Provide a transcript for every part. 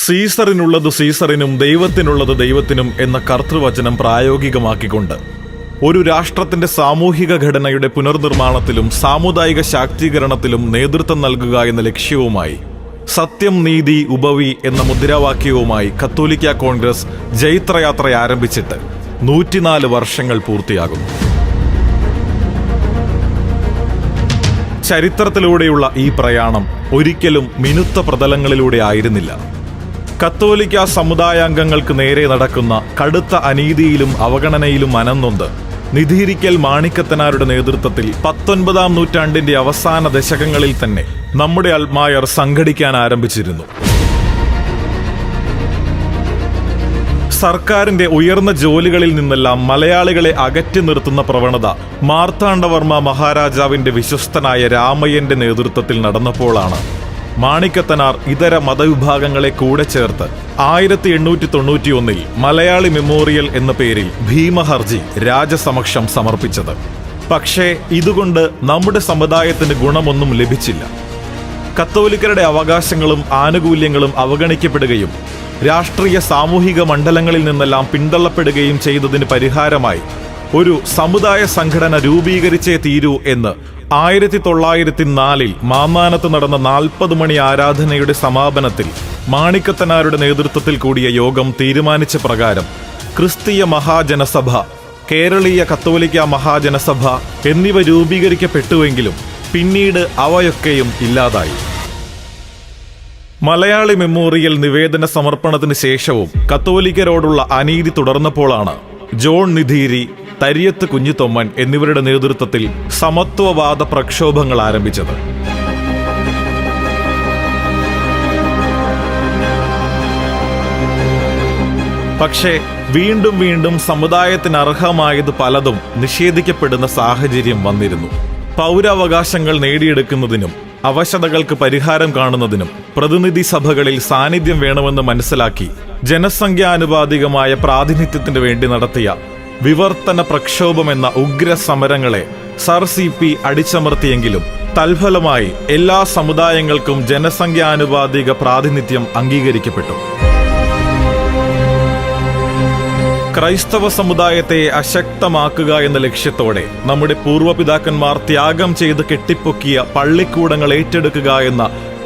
സീസറിനുള്ളത് സീസറിനും ദൈവത്തിനുള്ളത് ദൈവത്തിനും എന്ന കർത്തൃവചനം പ്രായോഗികമാക്കിക്കൊണ്ട് ഒരു രാഷ്ട്രത്തിന്റെ സാമൂഹിക ഘടനയുടെ പുനർനിർമ്മാണത്തിലും സാമുദായിക ശാക്തീകരണത്തിലും നേതൃത്വം നൽകുക എന്ന ലക്ഷ്യവുമായി സത്യം നീതി ഉപവി എന്ന മുദ്രാവാക്യവുമായി കത്തോലിക്ക കോൺഗ്രസ് ജൈത്രയാത്ര ആരംഭിച്ചിട്ട് 104 വർഷങ്ങൾ പൂർത്തിയാകുന്നു. ചരിത്രത്തിലൂടെയുള്ള ഈ പ്രയാണം ഒരിക്കലും മിനുത്ത പ്രതലങ്ങളിലൂടെ ആയിരുന്നില്ല. കത്തോലിക്ക സമുദായാംഗങ്ങൾക്ക് നേരെ നടക്കുന്ന കടുത്ത അനീതിയിലും അവഗണനയിലും മനംനൊന്ത് നിധീരിക്കൽ മാണിക്കത്തനാരുടെ നേതൃത്വത്തിൽ 19-ാം നൂറ്റാണ്ടിന്റെ അവസാന ദശകങ്ങളിൽ തന്നെ നമ്മുടെ അൽമായർ സംഘടിക്കാൻ ആരംഭിച്ചിരുന്നു. സർക്കാരിന്റെ ഉയർന്ന ജോലികളിൽ നിന്നെല്ലാം മലയാളികളെ അകറ്റി നിർത്തുന്ന പ്രവണത മാർത്താണ്ഡവർമ്മ മഹാരാജാവിന്റെ വിശ്വസ്തനായ രാമയ്യന്റെ നേതൃത്വത്തിൽ നടന്നപ്പോഴാണ് മാണിക്കത്തനാർ ഇതര മതവിഭാഗങ്ങളെ കൂടെ ചേർത്ത് 1891 മലയാളി മെമ്മോറിയൽ എന്ന പേരിൽ ഭീമഹർജി രാജസമക്ഷം സമർപ്പിച്ചത്. പക്ഷേ ഇതുകൊണ്ട് നമ്മുടെ സമുദായത്തിന് ഗുണമൊന്നും ലഭിച്ചില്ല. കത്തോലിക്കരുടെ അവകാശങ്ങളും ആനുകൂല്യങ്ങളും അവഗണിക്കപ്പെടുകയും രാഷ്ട്രീയ സാമൂഹിക മണ്ഡലങ്ങളിൽ നിന്നെല്ലാം പിന്തള്ളപ്പെടുകയും ചെയ്തതിന് പരിഹാരമായി ഒരു സമുദായ സംഘടന രൂപീകരിച്ചേ തീരൂ എന്ന് 1904 മാന്നാനത്ത് നടന്ന 40 മണി ആരാധനയുടെ സമാപനത്തിൽ മാണിക്കത്തനാരുടെ നേതൃത്വത്തിൽ കൂടിയ യോഗം തീരുമാനിച്ച പ്രകാരം ക്രിസ്തീയ മഹാജനസഭ, കേരളീയ കത്തോലിക്ക മഹാജനസഭ എന്നിവ രൂപീകരിക്കപ്പെട്ടുവെങ്കിലും പിന്നീട് അവയൊക്കെയും ഇല്ലാതായി. മലയാളി മെമ്മോറിയൽ നിവേദന സമർപ്പണത്തിന് ശേഷവും കത്തോലിക്കരോടുള്ള അനീതി തുടർന്നപ്പോഴാണ് ജോൺ നിധീരി, തരിയത്ത് കുഞ്ഞിത്തൊമ്മൻ എന്നിവരുടെ നേതൃത്വത്തിൽ സമത്വവാദ പ്രക്ഷോഭങ്ങൾ ആരംഭിച്ചത്. പക്ഷേ വീണ്ടും വീണ്ടും സമുദായത്തിന് അർഹമായത് പലതും നിഷേധിക്കപ്പെടുന്ന സാഹചര്യം വന്നിരുന്നു. പൗരാവകാശങ്ങൾ നേടിയെടുക്കുന്നതിനും അവശതകൾക്ക് പരിഹാരം കാണുന്നതിനും പ്രതിനിധി സഭകളിൽ സാന്നിധ്യം വേണമെന്ന് മനസ്സിലാക്കി ജനസംഖ്യാനുപാതികമായ പ്രാതിനിധ്യത്തിന് വേണ്ടി നടത്തിയ വിവർത്തന പ്രക്ഷോഭമെന്ന ഉഗ്ര സമരങ്ങളെ സർ CP അടിച്ചമർത്തിയെങ്കിലും തൽഫലമായി എല്ലാ സമുദായങ്ങൾക്കും ജനസംഖ്യാനുപാതിക പ്രാതിനിധ്യം അംഗീകരിക്കപ്പെട്ടു. ക്രൈസ്തവ സമുദായത്തെ അശക്തമാക്കുക എന്ന ലക്ഷ്യത്തോടെ നമ്മുടെ പൂർവ്വപിതാക്കന്മാർ ത്യാഗം ചെയ്ത് കെട്ടിപ്പൊക്കിയ പള്ളിക്കൂടങ്ങൾ ഏറ്റെടുക്കുക എന്ന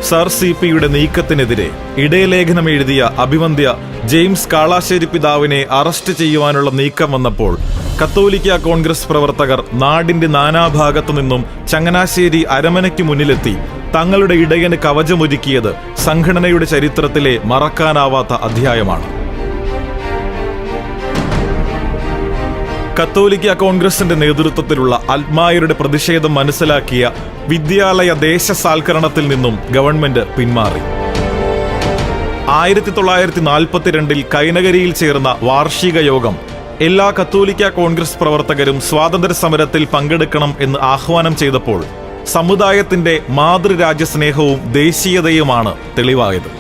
സർ CPയുടെ നീക്കത്തിനെതിരെ ഇടയലേഖനം എഴുതിയ അഭിവന്ദ്യ ജെയിംസ് കാളാശ്ശേരി പിതാവിനെ അറസ്റ്റ് ചെയ്യുവാനുള്ള നീക്കം വന്നപ്പോൾ കത്തോലിക്ക കോൺഗ്രസ് പ്രവർത്തകർ നാടിന്റെ നാനാഭാഗത്തു നിന്നും ചങ്ങനാശ്ശേരി അരമനയ്ക്ക് മുന്നിലെത്തി തങ്ങളുടെ ഇടയന് കവചമൊരുക്കിയത് സംഘടനയുടെ ചരിത്രത്തിലെ മറക്കാനാവാത്ത അധ്യായമാണ്. കത്തോലിക്ക കോൺഗ്രസിന്റെ നേതൃത്വത്തിലുള്ള അൽമായരുടെ പ്രതിഷേധം മനസ്സിലാക്കിയ വിദ്യാലയ ദേശസാൽക്കരണത്തിൽ നിന്നും ഗവൺമെന്റ് പിന്മാറി. 1942 കൈനകരിയിൽ ചേർന്ന വാർഷിക യോഗം എല്ലാ കത്തോലിക്ക കോൺഗ്രസ് പ്രവർത്തകരും സ്വാതന്ത്ര്യ സമരത്തിൽ പങ്കെടുക്കണം എന്ന് ആഹ്വാനം ചെയ്തപ്പോൾ സമുദായത്തിന്റെ മാതൃരാജ്യസ്നേഹവും ദേശീയതയുമാണ് തെളിവായത്.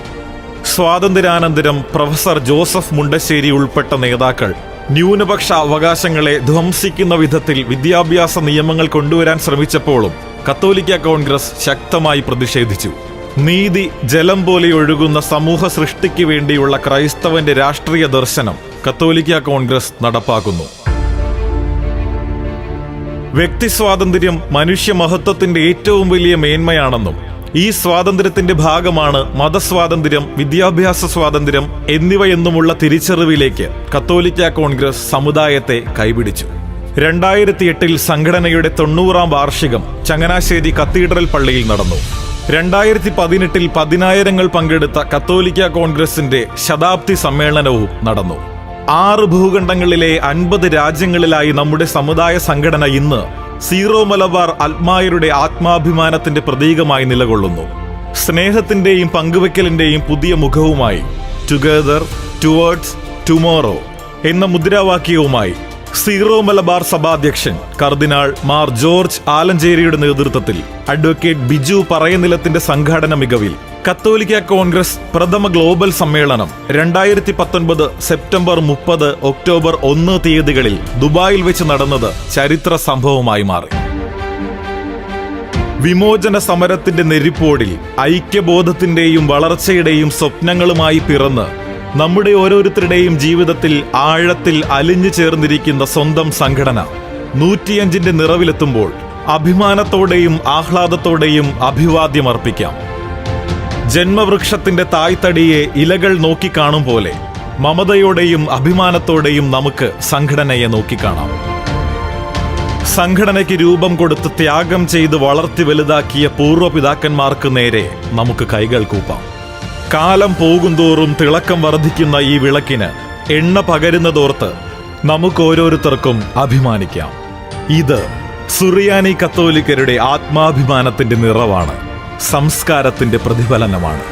സ്വാതന്ത്ര്യാനന്തരം പ്രൊഫസർ ജോസഫ് മുണ്ടശ്ശേരി ഉൾപ്പെട്ട നേതാക്കൾ ന്യൂനപക്ഷ അവകാശങ്ങളെ ധ്വംസിക്കുന്ന വിധത്തിൽ വിദ്യാഭ്യാസ നിയമങ്ങൾ കൊണ്ടുവരാൻ ശ്രമിച്ചപ്പോഴും കത്തോലിക്ക കോൺഗ്രസ് ശക്തമായി പ്രതിഷേധിച്ചു. നീതി ജലം പോലെ ഒഴുകുന്ന സമൂഹ സൃഷ്ടിക്ക് വേണ്ടിയുള്ള ക്രൈസ്തവന്റെ രാഷ്ട്രീയ ദർശനം കത്തോലിക്ക കോൺഗ്രസ് നടപ്പാക്കുന്നു. വ്യക്തിസ്വാതന്ത്ര്യം മനുഷ്യമഹത്വത്തിന്റെ ഏറ്റവും വലിയ മേന്മയാണെന്നും ഈ സ്വാതന്ത്ര്യത്തിന്റെ ഭാഗമാണ് മതസ്വാതന്ത്ര്യം, വിദ്യാഭ്യാസ സ്വാതന്ത്ര്യം എന്നിവയെന്നുമുള്ള തിരിച്ചറിവിലേക്ക് കത്തോലിക്ക കോൺഗ്രസ് സമുദായത്തെ കൈപിടിച്ചു. 2008 സംഘടനയുടെ 90-ാം വാർഷികം ചങ്ങനാശ്ശേരി കത്തീഡ്രൽ പള്ളിയിൽ നടന്നു. 2018 10,000 പങ്കെടുത്ത കത്തോലിക്ക കോൺഗ്രസിന്റെ ശതാബ്ദി സമ്മേളനവും നടന്നു. 6 ഭൂഖണ്ഡങ്ങളിലെ 50 രാജ്യങ്ങളിലായി നമ്മുടെ സമുദായ സംഘടന ഇന്ന് സീറോ മലബാർ അൽമായരുടെ ആത്മാഭിമാനത്തിന്റെ പ്രതീകമായി നിലകൊള്ളുന്നു. സ്നേഹത്തിന്റെയും പങ്കുവെക്കലിന്റെയും പുതിയ മുഖവുമായി ടുഗദർ ടുവേർഡ്സ് ടുമോറോ എന്ന മുദ്രാവാക്യവുമായി സീറോ മലബാർ സഭാധ്യക്ഷൻ കർദിനാൾ മാർ ജോർജ് ആലഞ്ചേരിയുടെ നേതൃത്വത്തിൽ അഡ്വക്കേറ്റ് ബിജു പറയനിലത്തിന്റെ സംഘാടന മികവിൽ കത്തോലിക്ക കോൺഗ്രസ് പ്രഥമ ഗ്ലോബൽ സമ്മേളനം 2019 സെപ്റ്റംബർ 30, ഒക്ടോബർ 1 തീയതികളിൽ ദുബായിൽ വെച്ച് നടന്നത് ചരിത്ര സംഭവമായി മാറി. വിമോചന സമരത്തിന്റെ നെരിപ്പോടിൽ ഐക്യബോധത്തിന്റെയും വളർച്ചയുടെയും സ്വപ്നങ്ങളുമായി പിറന്ന് നമ്മുടെ ഓരോരുത്തരുടെയും ജീവിതത്തിൽ ആഴത്തിൽ അലിഞ്ഞു ചേർന്നിരിക്കുന്ന സ്വന്തം സംഘടന 105ന്റെ നിറവിലെത്തുമ്പോൾ അഭിമാനത്തോടെയും ആഹ്ലാദത്തോടെയും അഭിവാദ്യമർപ്പിക്കാം. ജന്മവൃക്ഷത്തിന്റെ തായ്തടിയെ ഇലകൾ നോക്കിക്കാണും പോലെ മമതയോടെയും അഭിമാനത്തോടെയും നമുക്ക് സംഘടനയെ നോക്കിക്കാണാം. സംഘടനയ്ക്ക് രൂപം കൊടുത്ത് ത്യാഗം ചെയ്ത് വളർത്തി വലുതാക്കിയ പൂർവ്വപിതാക്കന്മാർക്ക് നേരെ നമുക്ക് കൈകൾ കൂപ്പാം. കാലം പോകുന്തോറും തിളക്കം വർദ്ധിക്കുന്ന ഈ വിളക്കിന് എണ്ണ പകരുന്നതോർത്ത് നമുക്ക് ഓരോരുത്തർക്കും അഭിമാനിക്കാം. ഇത് സുറിയാനി കത്തോലിക്കരുടെ ആത്മാഭിമാനത്തിന്റെ നിറവാണ്, സംസ്കാരത്തിന്റെ പ്രതിഫലനമാണ്.